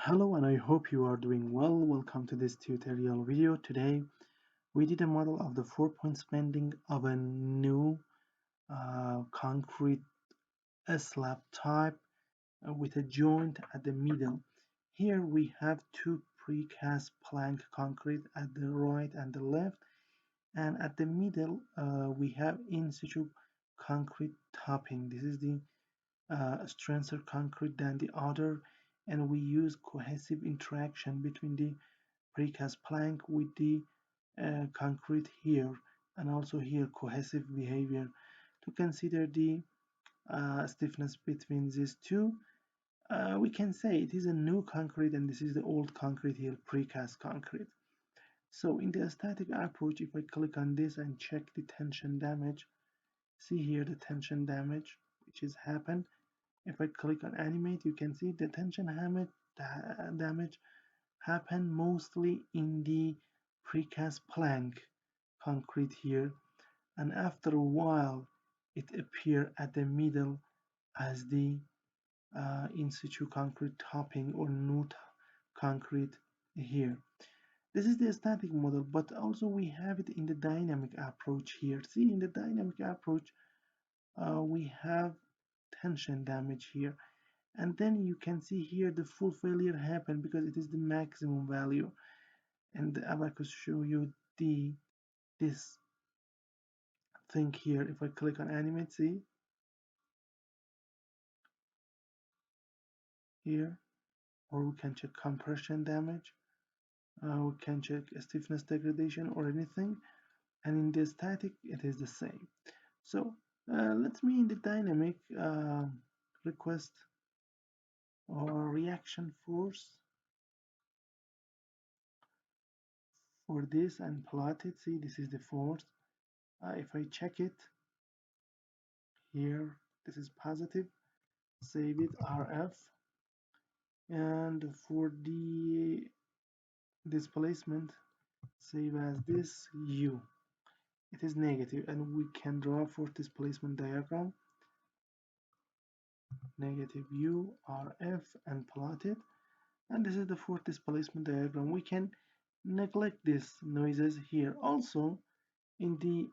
Hello, and I hope you are doing well. Welcome to this tutorial video. Today we did a model of the 4 points bending of a new concrete slab type with a joint at the middle. Here we have two precast plank concrete at the right and the left, and at the middle we have in situ concrete topping. This is the strengthier concrete than the other, and we use cohesive interaction between the precast plank with the concrete here, and also here cohesive behavior to consider the stiffness between these two. We can say it is a new concrete and this is the old concrete here, precast concrete. So in the static approach, if I click on this and check the tension damage, see here the tension damage which has happened. If I click on animate, you can see the tension damage happened mostly in the precast plank concrete here, and after a while it appeared at the middle as the in situ concrete topping or new concrete here. This is the static model, but also we have it in the dynamic approach here. See, in the dynamic approach we have tension damage here, and then you can see here the full failure happened because it is the maximum value, and the Abaqus show you the this thing here. If I click on animate, see here, or we can check compression damage, we can check stiffness degradation or anything, and in the static it is the same. So let me in the dynamic request or reaction force for this and plot it. See, this is the force. If I check it here, this is positive, save it RF, and for the displacement, save as this U. It is negative, and we can draw for displacement diagram, negative U RF, and plot it. And this is the fourth displacement diagram. We can neglect these noises here. Also, in the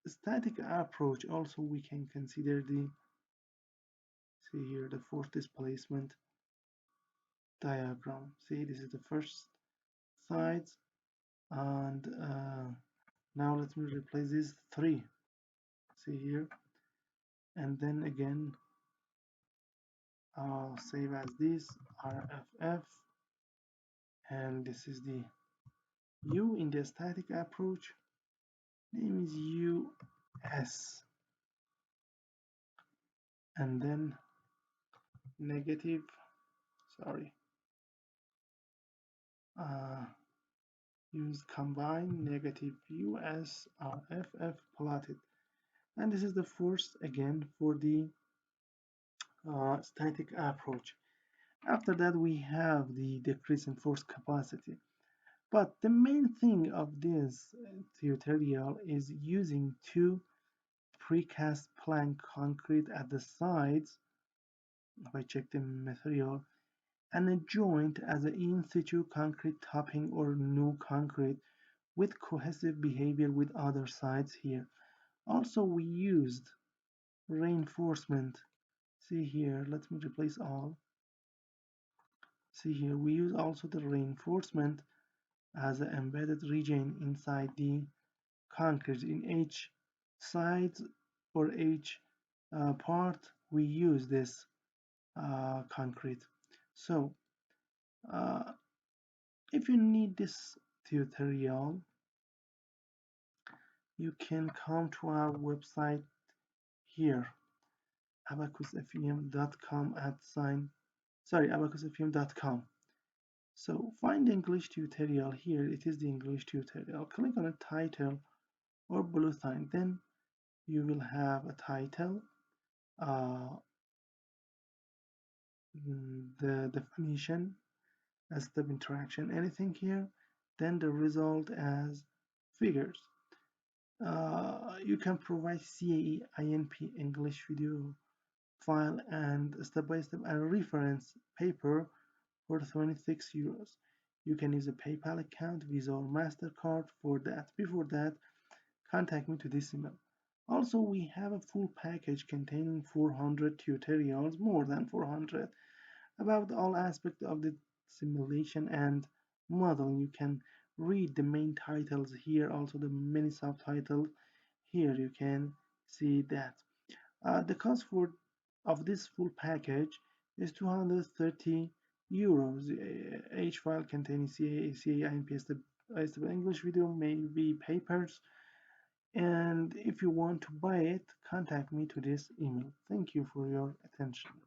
static approach, also we can consider the, see here, the fourth displacement diagram. See, this is the first sides, and now let me replace these three. See here, and then again I'll save as this RFF, and this is the U in the static approach. Name is US, and then negative, sorry, uh, use combine negative US RFF plotted, and this is the force again for the static approach. After that we have the decrease in force capacity. But the main thing of this tutorial is using two precast plank concrete at the sides, if I check the material, and a joint as an in situ concrete topping or new concrete with cohesive behavior with other sides here. Also we used reinforcement. See here, let me replace all. See here, we use also the reinforcement as an embedded region inside the concrete. In each side or each part we use this concrete. So uh, if you need this tutorial, you can come to our website here, abaqusfem.com abaqusfem.com. So find the English tutorial here. It is the English tutorial. Click on a title or blue sign, then you will have a title, uh, the definition, a step interaction, anything here, then the result as figures. You can provide CAE, INP, English video file and step-by-step and reference paper for 26 euros. You can use a PayPal account, Visa or MasterCard for that. Before that, contact me to this email. Also, we have a full package containing 400 tutorials, more than 400, about all aspects of the simulation and modeling. You can read the main titles here, also the many subtitles. Here you can see that. The cost of this full package is 230 euros. Each file containing CA, CA, INP, stable English video, maybe papers. And if you want to buy it, contact me to this email. Thank you for your attention.